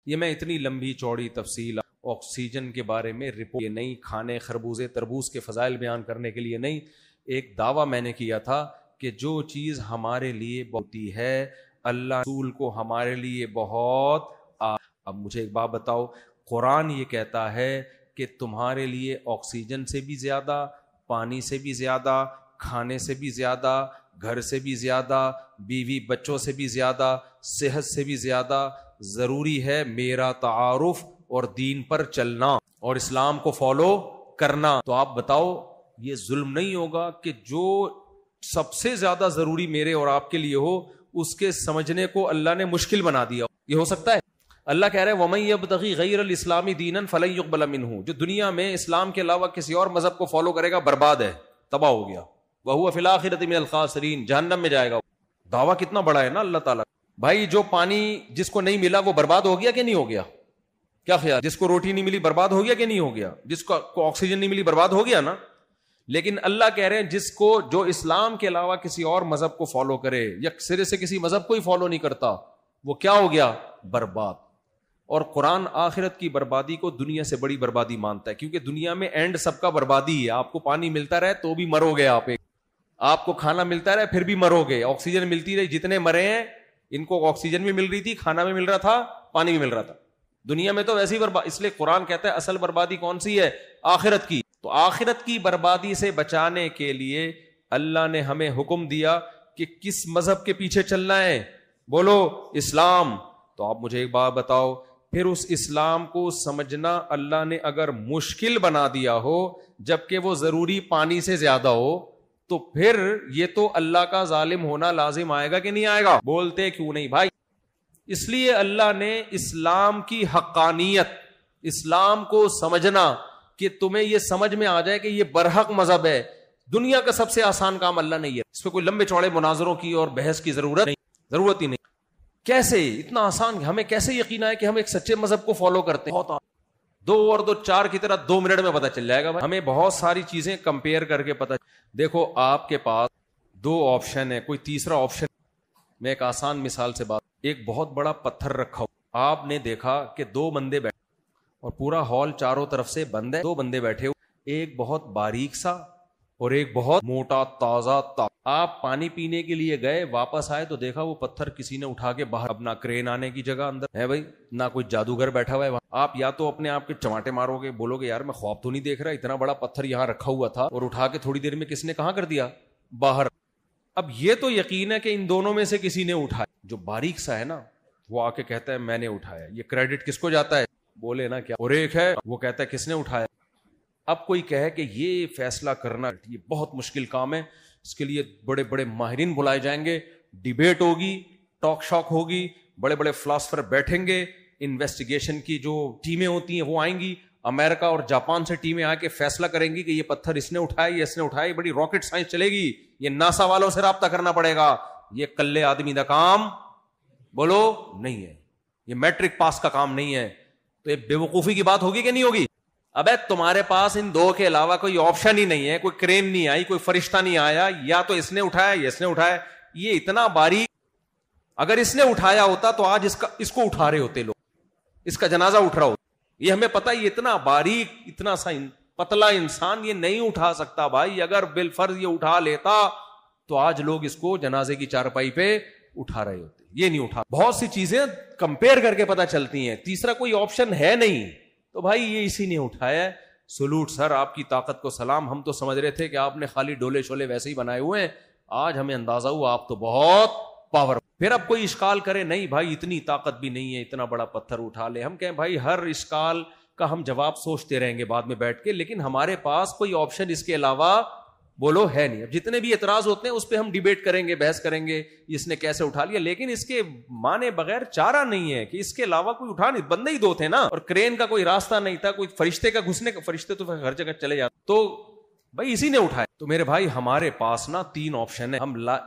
یہ میں اتنی لمبی چوڑی تفصیل آکسیجن کے بارے میں رپورٹ یہ نہیں، کھانے خربوزے تربوز کے فضائل بیان کرنے کے لیے نہیں، ایک دعویٰ میں نے کیا تھا کہ جو چیز ہمارے لیے بہتی ہے اللہ رسول کو ہمارے لیے بہت اب مجھے ایک بات بتاؤ، قرآن یہ کہتا ہے کہ تمہارے لیے آکسیجن سے بھی زیادہ، پانی سے بھی زیادہ، کھانے سے بھی زیادہ، گھر سے بھی زیادہ، بیوی بچوں سے بھی زیادہ، صحت سے بھی زیادہ ضروری ہے میرا تعارف اور دین پر چلنا اور اسلام کو فالو کرنا۔ تو آپ بتاؤ یہ ظلم نہیں ہوگا کہ جو سب سے زیادہ ضروری میرے اور آپ کے لیے ہو اس کے سمجھنے کو اللہ نے مشکل بنا دیا؟ یہ ہو سکتا ہے؟ اللہ کہہ رہے ہیں وَمَن يَبْتَغِ غَيْرَ الْإِسْلَامِ دِينًا فَلَن يُقْبَلَ مِنْهُ، جو دنیا میں اسلام کے علاوہ کسی اور مذہب کو فالو کرے گا برباد ہے، تباہ ہو گیا، وَهُوَ فِي الْآخِرَةِ مِنَ الْخَاسِرِينَ، جہنم میں جائے گا۔ دعویٰ کتنا بڑا ہے نا اللہ تعالیٰ۔ بھائی جو پانی جس کو نہیں ملا وہ برباد ہو گیا کہ نہیں ہو گیا؟ کیا خیال؟ جس کو روٹی نہیں ملی برباد ہو گیا کہ نہیں ہو گیا؟ جس کو آکسیجن نہیں ملی برباد ہو گیا نا؟ لیکن اللہ کہہ رہے ہیں جس کو جو اسلام کے علاوہ کسی اور مذہب کو فالو کرے یا سرے سے کسی مذہب کو ہی فالو نہیں کرتا وہ کیا ہو گیا؟ برباد۔ اور قرآن آخرت کی بربادی کو دنیا سے بڑی بربادی مانتا ہے، کیونکہ دنیا میں اینڈ سب کا بربادی ہے۔ آپ کو پانی ملتا رہے تو بھی مرو گے، آپ کو کھانا ملتا رہے پھر بھی مرو گے، آکسیجن ملتی رہی، جتنے مرے ہیں ان کو آکسیجن بھی مل رہی تھی، کھانا بھی مل رہا تھا، پانی بھی مل رہا تھا، دنیا میں تو ویسے ہی برباد۔ اس لیے قرآن کہتا ہے اصل بربادی کون سی ہے؟ آخرت کی۔ تو آخرت کی بربادی سے بچانے کے لیے اللہ نے ہمیں حکم دیا کہ کس مذہب کے پیچھے چلنا ہے؟ بولو اسلام۔ تو آپ مجھے ایک بات بتاؤ، پھر اس اسلام کو سمجھنا اللہ نے اگر مشکل بنا دیا ہو جبکہ وہ ضروری پانی سے زیادہ ہو تو پھر یہ تو اللہ کا ظالم ہونا لازم آئے گا کہ نہیں آئے گا؟ بولتے کیوں نہیں بھائی؟ اس لیے اللہ نے اسلام کی حقانیت، اسلام کو سمجھنا کہ تمہیں یہ سمجھ میں آ جائے کہ یہ برحق مذہب ہے، دنیا کا سب سے آسان کام اللہ نے یہ، اس پہ کوئی لمبے چوڑے مناظروں کی اور بحث کی ضرورت ہی نہیں۔ کیسے اتنا آسان؟ ہمیں کیسے یقین ہے کہ ہم ایک سچے مذہب کو فالو کرتے ہیں؟ بہت 2 اور 2 4 کی طرح 2 منٹ میں پتہ چل جائے گا۔ ہمیں بہت ساری چیزیں کمپیئر کر کے پتہ۔ دیکھو آپ کے پاس 2 آپشن ہے، کوئی تیسرا آپشن۔ میں ایک آسان مثال سے بات، ایک بہت بڑا پتھر رکھا ہو، آپ نے دیکھا کہ 2 بندے بیٹھے اور پورا ہال چاروں طرف سے بند ہے، 2 بندے بیٹھے ہوئے، ایک بہت باریک سا اور ایک بہت موٹا تازہ آپ پانی پینے کے لیے گئے، واپس آئے تو دیکھا وہ پتھر کسی نے اٹھا کے باہر، اپنا کرین آنے کی جگہ اندر ہے بھائی، نہ کوئی جادوگر بیٹھا ہوا ہے وہاں۔ آپ یا تو اپنے آپ کے چماٹے مارو گے، بولو گے یار میں خواب تو نہیں دیکھ رہا، اتنا بڑا پتھر یہاں رکھا ہوا تھا اور اٹھا کے تھوڑی دیر میں کس نے کہاں کر دیا؟ باہر۔ اب یہ تو یقین ہے کہ ان دونوں میں سے کسی نے اٹھایا، جو باریک سا ہے نا وہ آ کے کہتا ہے میں نے اٹھایا، یہ کریڈٹ کس کو جاتا ہے؟ بولے نا کیا؟ اور ایک ہے وہ کہتا ہے کس نے اٹھایا؟ اب کوئی کہے کہ یہ فیصلہ کرنا یہ بہت مشکل کام ہے، اس کے لیے بڑے بڑے ماہرین بلائے جائیں گے، ڈیبیٹ ہوگی، ٹاک شاک ہوگی، بڑے بڑے فلاسفر بیٹھیں گے، انویسٹیگیشن کی جو ٹیمیں ہوتی ہیں وہ آئیں گی، امریکہ اور جاپان سے ٹیمیں آ کے فیصلہ کریں گی کہ یہ پتھر اس نے اٹھایا، یہ اس نے اٹھایا، بڑی راکٹ سائنس چلے گی، یہ ناسا والوں سے رابطہ کرنا پڑے گا۔ یہ کلے آدمی کا کام بولو نہیں ہے، یہ میٹرک پاس کا کام نہیں ہے۔ تو یہ بے وقوفی کی بات ہوگی کہ نہیں ہوگی؟ ابے تمہارے پاس ان 2 کے علاوہ کوئی آپشن ہی نہیں ہے، کوئی کرین نہیں آئی، کوئی فرشتہ نہیں آیا، یا تو اس نے اٹھایا یا اس نے اٹھایا۔ یہ اتنا باریک، اگر اس نے اٹھایا ہوتا تو آج اس کو اٹھا رہے ہوتے لوگ، اس کا جنازہ اٹھ رہا ہوتا۔ یہ ہمیں پتہ یہ اتنا باریک، اتنا سا پتلا انسان یہ نہیں اٹھا سکتا بھائی، اگر بالفرض یہ اٹھا لیتا تو آج لوگ اس کو جنازے کی چارپائی پہ اٹھا رہے ہوتے، یہ نہیں اٹھا۔ بہت سی چیزیں کمپیئر کر کے پتہ چلتی ہیں، تیسرا کوئی آپشن ہے نہیں، تو بھائی یہ اسی نے اٹھایا ہے۔ سلوٹ سر، آپ کی طاقت کو سلام، ہم تو سمجھ رہے تھے کہ آپ نے خالی ڈولے شولے ویسے ہی بنائے ہوئے ہیں، آج ہمیں اندازہ ہوا آپ تو بہت پاور۔ پھر اب کوئی اشکال کرے نہیں بھائی اتنی طاقت بھی نہیں ہے اتنا بڑا پتھر اٹھا لے، ہم کہیں بھائی ہر اشکال کا ہم جواب سوچتے رہیں گے بعد میں بیٹھ کے، لیکن ہمارے پاس کوئی آپشن اس کے علاوہ بولو ہے نہیں۔ اب جتنے بھی اعتراض ہوتے ہیں اس پہ ہم ڈیبیٹ کریں گے، بحث کریں گے اس نے کیسے اٹھا لیا، لیکن اس کے مانے بغیر چارہ نہیں ہے کہ اس کے علاوہ کوئی اٹھا نہیں، بندے ہی 2 تھے نا، اور کرین کا کوئی راستہ نہیں تھا، کوئی فرشتے کا گھسنے کا، فرشتے تو ہر جگہ چلے جاتے، تو بھائی اسی نے اٹھایا۔ تو میرے بھائی ہمارے پاس نا 3 آپشن ہیں،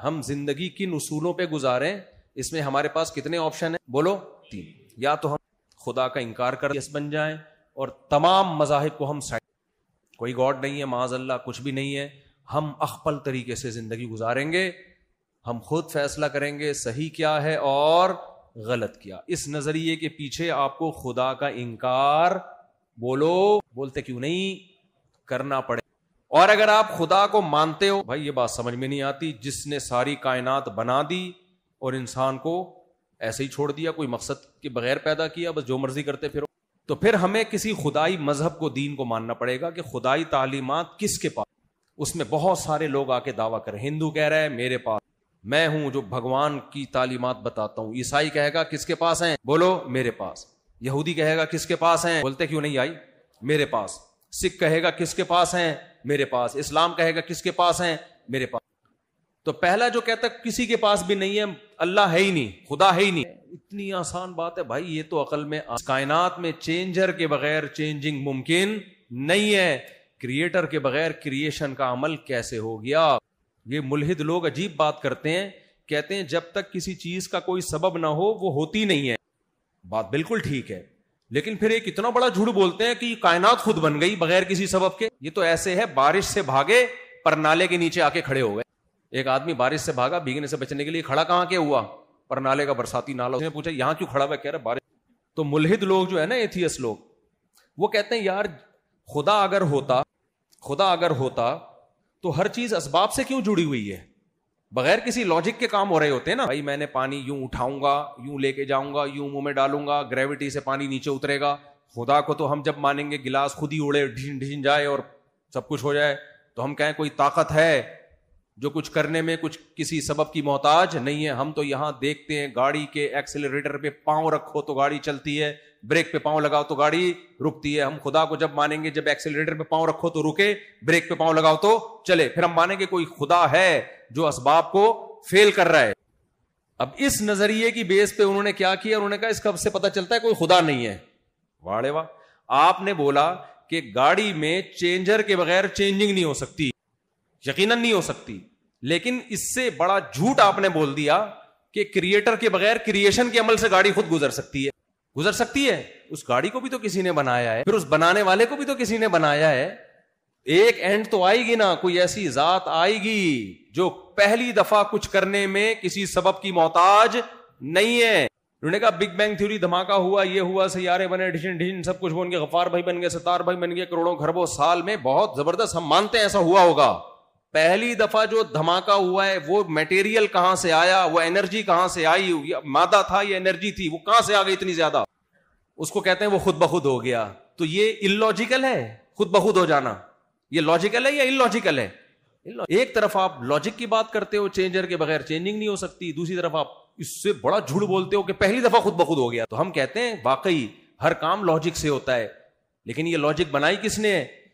ہم زندگی کن اصولوں پہ گزاریں، اس میں ہمارے پاس کتنے آپشن ہیں؟ بولو 3۔ یا تو ہم خدا کا انکار کر بن جائیں اور تمام مذاہب کو ہم سائڈ، کوئی گاڈ نہیں ہے معاذ اللہ، کچھ بھی نہیں ہے، ہم اخپل طریقے سے زندگی گزاریں گے، ہم خود فیصلہ کریں گے صحیح کیا ہے اور غلط کیا. اس نظریے کے پیچھے آپ کو خدا کا انکار بولتے کیوں نہیں کرنا پڑے. اور اگر آپ خدا کو مانتے ہو, بھائی یہ بات سمجھ میں نہیں آتی, جس نے ساری کائنات بنا دی اور انسان کو ایسے ہی چھوڑ دیا, کوئی مقصد کے بغیر پیدا کیا, بس جو مرضی کرتے پھرو, تو پھر ہمیں کسی خدائی مذہب کو, دین کو ماننا پڑے گا کہ خدائی تعلیمات کس کے پاس. اس میں بہت سارے لوگ آ کے دعویٰ کریں. ہندو کہہ رہا ہے میرے پاس, میں ہوں جو بھگوان کی تعلیمات بتاتا ہوں. عیسائی کہے گا کس کے پاس ہیں, بولو میرے پاس. یہودی کہے گا کس کے پاس ہیں, بولتے کیوں نہیں آئی, میرے پاس. سکھ کہے گا کس کے پاس ہیں, میرے پاس. اسلام کہے گا کس کے پاس ہیں, میرے پاس. تو پہلا جو کہتا ہے کسی کے پاس بھی نہیں ہے, اللہ ہے ہی نہیں, خدا ہے ہی نہیں. اتنی آسان بات ہے بھائی, یہ تو عقل میں. کائنات میں چینجر کے بغیر چینجنگ ممکن نہیں ہے. کریٹر کے بغیر کریشن کا عمل کیسے ہو گیا. یہ ملحد لوگ عجیب بات کرتے ہیں, کہتے ہیں جب تک کسی چیز کا کوئی سبب نہ ہو وہ ہوتی نہیں ہے. بات بالکل ٹھیک ہے, لیکن پھر ایک اتنا بڑا جھوٹ بولتے ہیں کہ کائنات خود بن گئی بغیر کسی سبب کے. یہ تو ایسے ہے بارش سے بھاگے پر نالے کے نیچے آ کے کھڑے ہو گئے. ایک آدمی بارش سے بھاگا بھیگنے سے بچنے کے لیے, کھڑا کہاں کے ہوا, پر نالے کا برساتی نالا. اس نے پوچھا یہاں کیوں کھڑا ہوا, کہہ رہا بارش. تو ملحد لوگ جو ہے نا, ایتھیسٹ لوگ, وہ کہتے ہیں یار خدا اگر ہوتا تو ہر چیز اسباب سے کیوں جڑی ہوئی ہے, بغیر کسی لاجک کے کام ہو رہے ہوتے ہیں نا. بھائی میں نے پانی یوں اٹھاؤں گا, یوں لے کے جاؤں گا, یوں منہ میں ڈالوں گا, گریوٹی سے پانی نیچے اترے گا. خدا کو تو ہم جب مانیں گے گلاس خود ہی اڑے ڈھین ڈھین جائے اور سب کچھ ہو جائے, تو ہم کہیں کوئی طاقت ہے جو کچھ کرنے میں کچھ کسی سبب کی محتاج نہیں ہے. ہم تو یہاں دیکھتے ہیں گاڑی کے ایکسیلریٹر پہ پاؤں رکھو تو گاڑی چلتی ہے, بریک پہ پاؤں لگاؤ تو گاڑی رکتی ہے. ہم خدا کو جب مانیں گے جب ایکسیلریٹر پہ پاؤں رکھو تو رکے, بریک پہ پاؤں لگاؤ تو چلے. پھر ہم مانیں گے کوئی خدا ہے جو اسباب کو فیل کر رہا ہے. اب اس نظریے کی بیس پہ انہوں نے کیا کیا, انہوں نے کہا اس کا سے پتہ چلتا ہے کوئی خدا نہیں ہے. واڑے واہ, آپ نے بولا کہ گاڑی میں چینجر کے بغیر چینجنگ نہیں ہو سکتی, یقیناً نہیں ہو سکتی. لیکن اس سے بڑا جھوٹ آپ نے بول دیا کہ کریٹر کے بغیر کریشن کے عمل سے گاڑی خود گزر سکتی ہے. اس گاڑی کو بھی تو کسی نے بنایا ہے, پھر اس بنانے والے کو بھی تو کسی نے بنایا ہے. ایک اینڈ تو آئے گی نا, کوئی ایسی ذات آئے گی جو پہلی دفعہ کچھ کرنے میں کسی سبب کی محتاج نہیں ہے. انہوں نے کہا بگ بینگ تھیوری, دھماکہ ہوا, یہ ہوا, سیارے بنے, ڈھین سب کچھ بن گیا, غفار بھائی بن گئے, ستار بھائی بن گئے, کروڑوں کھربوں سال میں, بہت زبردست, ہم مانتے ہیں ایسا ہوا ہوگا. پہلی دفعہ جو دھماکہ ہوا ہے وہ میٹیریل کہاں سے آیا, وہ انرجی کہاں سے آئی, مادہ تھا یا انرجی تھی, وہ کہاں سے آ گئی اتنی زیادہ, اس کو کہتے ہیں وہ خود بخود ہو گیا. تو یہ اللاجیکل ہے خود بخود ہو جانا, یہ لاجیکل ہے یا اللاجیکل ہے. ایک طرف آپ لاجک کی بات کرتے ہو, چینجر کے بغیر چینجنگ نہیں ہو سکتی, دوسری طرف آپ اس سے بڑا جھوٹ بولتے ہو کہ پہلی دفعہ خود بخود ہو گیا. تو ہم کہتے ہیں واقعی ہر کام لاجک سے ہوتا ہے, لیکن یہ لاجک بنائی کس نے,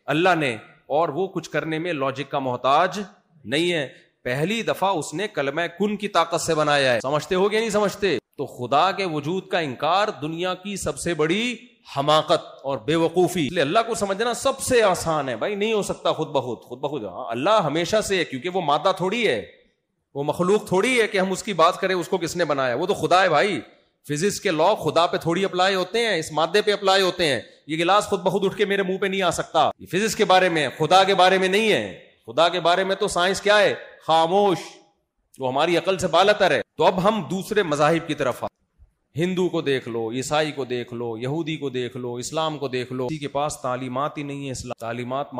اللہ نے, اور وہ کچھ کرنے میں لاجک کا محتاج نہیں ہے. پہلی دفعہ اس نے کلمہ کن کی طاقت سے بنایا ہے. سمجھتے ہو گیا نہیں سمجھتے؟ تو خدا کے وجود کا انکار دنیا کی سب سے بڑی حماقت اور بے وقوفی. اس لیے اللہ کو سمجھنا سب سے آسان ہے. بھائی نہیں ہو سکتا خود بخود. اللہ ہمیشہ سے ہے, کیونکہ وہ مادہ تھوڑی ہے, وہ مخلوق تھوڑی ہے کہ ہم اس کی بات کریں اس کو کس نے بنایا. وہ تو خدا ہے بھائی. فزکس کے لا خدا پہ تھوڑی اپلائی ہوتے ہیں, اس مادے پہ اپلائی ہوتے ہیں. یہ گلاس خود بخود اٹھ کے میرے منہ پہ نہیں آ سکتا. یہ فزکس کے بارے میں, خدا کے بارے میں نہیں ہے. خدا کے بارے میں تو سائنس کیا ہے, خاموش, وہ ہماری عقل سے بالاتر ہے. تو اب ہم دوسرے مذاہب کی طرف ہندو کو دیکھ لو, عیسائی کو دیکھ لو, یہودی کو دیکھ لو, اسلام کو دیکھ لو, کسی کے پاس تعلیمات ہی نہیں ہے. اسلام تعلیمات,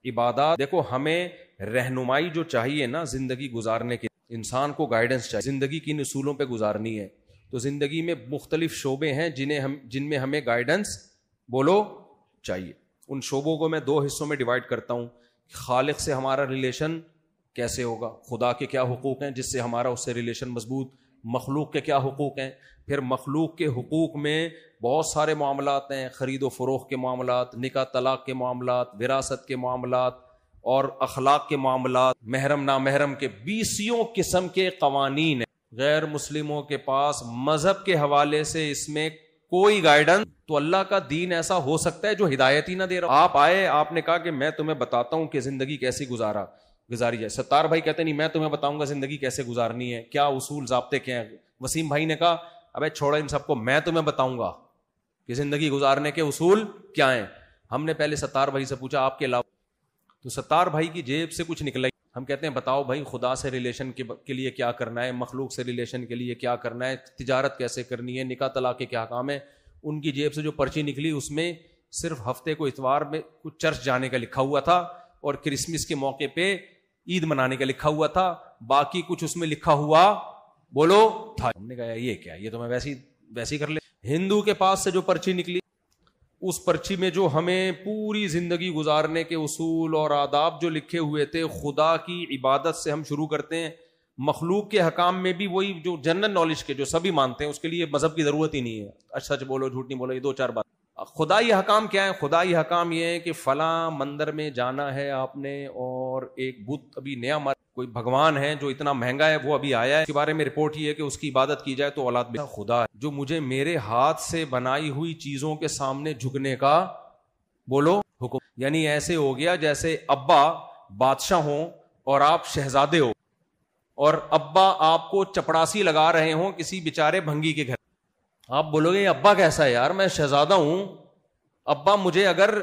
عبادات. دیکھو ہمیں رہنمائی جو چاہیے نا زندگی گزارنے کے, انسان کو گائیڈنس چاہیے, زندگی کن اصولوں پہ گزارنی ہے. تو زندگی میں مختلف شعبے ہیں جن میں ہمیں گائیڈنس چاہیے. ان شعبوں کو میں 2 حصوں میں ڈیوائڈ کرتا ہوں. خالق سے ہمارا ریلیشن کیسے ہوگا, خدا کے کیا حقوق ہیں جس سے ہمارا اس سے ریلیشن مضبوط, مخلوق کے کیا حقوق ہیں, پھر مخلوق کے حقوق میں بہت سارے معاملات ہیں, خرید و فروخت کے معاملات, نکاح طلاق کے معاملات, وراثت کے معاملات اور اخلاق کے معاملات, محرم نامحرم کے 20 قسم کے قوانین ہیں. غیر مسلموں کے پاس مذہب کے حوالے سے اس میں کوئی گائیڈنس. تو اللہ کا دین ایسا ہو سکتا ہے جو ہدایت ہی نہ دے رہا. آپ آئے, آپ نے کہا کہ میں تمہیں بتاتا ہوں کہ زندگی کیسی گزاری جائے. ستار بھائی کہتے نہیں میں تمہیں بتاؤں گا زندگی کیسے گزارنی ہے, کیا اصول ضابطے کیا ہیں. وسیم بھائی نے کہا ابے چھوڑو ان سب کو, میں تمہیں بتاؤں گا کہ زندگی گزارنے کے اصول کیا ہیں. ہم نے پہلے ستار بھائی سے پوچھا آپ کے علاوہ, تو ستار بھائی کی جیب سے کچھ نکلا ہم کہتے ہیں بتاؤ بھائی خدا سے ریلیشن کے لیے کیا کرنا ہے, مخلوق سے ریلیشن کے لیے کیا کرنا ہے, تجارت کیسے کرنی ہے, نکاح طلاق کے کیا کام ہے. ان کی جیب سے جو پرچی نکلی اس میں صرف ہفتے کو اتوار میں کچھ چرچ جانے کا لکھا ہوا تھا اور کرسمس کے موقع پہ عید منانے کا لکھا ہوا تھا, باقی کچھ اس میں لکھا ہوا بولو تھا. ہم نے کہا یہ کیا, یہ تو میں ویسی کر لے. ہندو کے پاس سے جو پرچی نکلی اس پرچی میں جو ہمیں پوری زندگی گزارنے کے اصول اور آداب جو لکھے ہوئے تھے, خدا کی عبادت سے ہم شروع کرتے ہیں, مخلوق کے حکام میں بھی وہی جو جنرل نالج کے جو سبھی مانتے ہیں, اس کے لیے مذہب کی ضرورت ہی نہیں ہے, سچ بولو جھوٹ نہیں بولو, یہ 2-4 بات. خدائی حکام کیا ہے؟ خدائی حکام یہ ہے کہ فلاں مندر میں جانا ہے آپ نے, اور ایک بت ابھی نیا کوئی بھگوان ہے جو اتنا مہنگا ہے وہ ابھی آیا ہے, اس کے بارے میں رپورٹ یہ ہے کہ اس کی عبادت کی جائے تو اولاد میں خدا ہے جو مجھے میرے ہاتھ سے بنائی ہوئی چیزوں کے سامنے جھکنے کا بولو حکم. یعنی ایسے ہو گیا جیسے ابا بادشاہ ہوں اور آپ شہزادے ہو, اور ابا آپ کو چپڑاسی لگا رہے ہوں کسی بیچارے بھنگی کے گھر. آپ بولو گے ابا کیسا ہے یار, میں شہزادہ ہوں, ابا مجھے اگر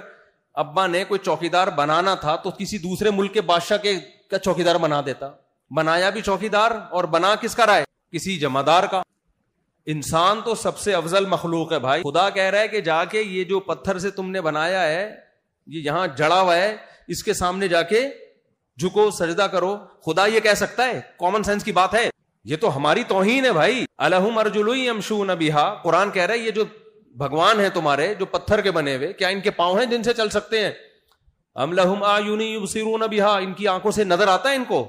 ابا نے کوئی چوکیدار بنانا تھا تو کسی دوسرے ملک کے بادشاہ کا چوکیدار بنا دیتا. بنایا بھی چوکیدار اور بنا کس کا رہا ہے؟ کسی جمعدار کا. انسان تو سب سے افضل مخلوق ہے بھائی. خدا کہہ رہا ہے کہ جا کے یہ جو پتھر سے تم نے بنایا ہے, یہ یہاں جڑا ہوا ہے, اس کے سامنے جا کے جھکو, سجدہ کرو. خدا یہ کہہ سکتا ہے؟ کامن سینس کی بات ہے, یہ تو ہماری توہین ہے بھائی. الہم ارجل یمشون بہا, قرآن کہہ رہا ہے یہ جو بھگوان ہیں تمہارے جو پتھر کے بنے ہوئے, کیا ان کے پاؤں ہیں جن سے چل سکتے ہیں؟ ام لہم اعین یبصرون بہا, ان کی آنکھوں سے نظر آتا ہے ان کو؟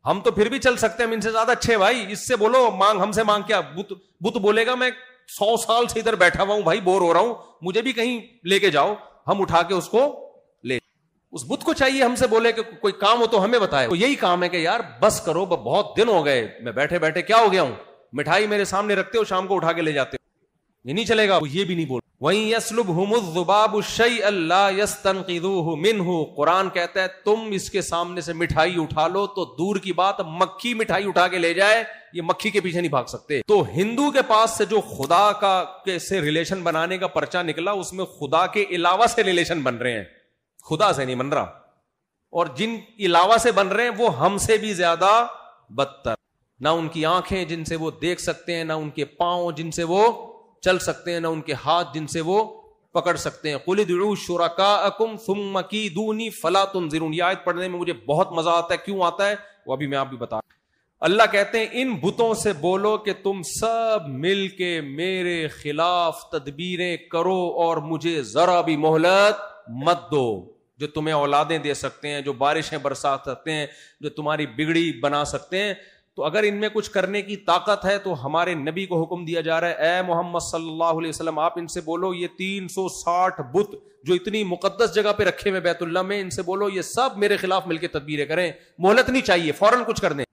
ہم تو پھر بھی چل سکتے ہیں, ہم ان سے زیادہ اچھے بھائی. اس سے بولو مانگ, ہم سے مانگ کیا؟ بت بولے گا میں 100 سال سے ادھر بیٹھا ہوا ہوں بھائی, بور ہو رہا ہوں, مجھے بھی کہیں لے کے جاؤ, ہم اٹھا کے اس کو لے. اس بت کو چاہیے ہم سے بولے کہ کوئی کام ہو تو ہمیں بتائے. تو یہی کام ہے کہ یار بس کرو, بہت دن ہو گئے, میں بیٹھے بیٹھے کیا ہو گیا ہوں, مٹھائی میرے سامنے رکھتے ہو, شام کو اٹھا کے لے جاتے ہو, یہ نہیں چلے گا. وہ یہ بھی نہیں بول. وَإِن يَسْلُبْهُمُ الذُّبَابُ الشَّيْءَ لَا يَسْتَنقِذُوهُ مِنْهُ, قرآن کہتا ہے تم اس کے سامنے سے مٹھائی اٹھا لو تو دور کی بات مکھی مٹھائی اٹھا کے لے جائے, یہ مکھی کے پیچھے نہیں بھاگ سکتے. تو ہندو کے پاس سے جو خدا کا سے ریلیشن بنانے کا پرچہ نکلا, اس میں خدا کے علاوہ سے ریلیشن بن رہے ہیں, خدا سے نہیں بن رہا. اور جن علاوہ سے بن رہے ہیں وہ ہم سے بھی زیادہ بدتر. نہ ان کی آنکھیں جن سے وہ دیکھ سکتے ہیں, نہ ان کے پاؤں جن سے وہ چل سکتے ہیں, نہ ان کے ہاتھ جن سے وہ پکڑ سکتے ہیں. قُلِ ادْعُوا شُرَكَاءَكُمْ ثُمَّ كِيدُونِي فَلَا تُنظِرُونِ. یہ آیت پڑھنے میں مجھے بہت مزہ آتا ہے. کیوں آتا ہے وہ ابھی میں آپ بھی بتا. اللہ کہتے ہیں ان بتوں سے بولو کہ تم سب مل کے میرے خلاف تدبیریں کرو اور مجھے ذرا بھی مہلت مت دو. جو تمہیں اولادیں دے سکتے ہیں, جو بارشیں برسا سکتے ہیں, جو تمہاری بگڑی بنا سکتے ہیں, تو اگر ان میں کچھ کرنے کی طاقت ہے تو ہمارے نبی کو حکم دیا جا رہا ہے, اے محمد صلی اللہ علیہ وسلم آپ ان سے بولو یہ 360 بت جو اتنی مقدس جگہ پہ رکھے ہوئے بیت اللہ میں, ان سے بولو یہ سب میرے خلاف مل کے تدبیریں کریں, مہلت نہیں چاہیے, فوراً کچھ کر دیں.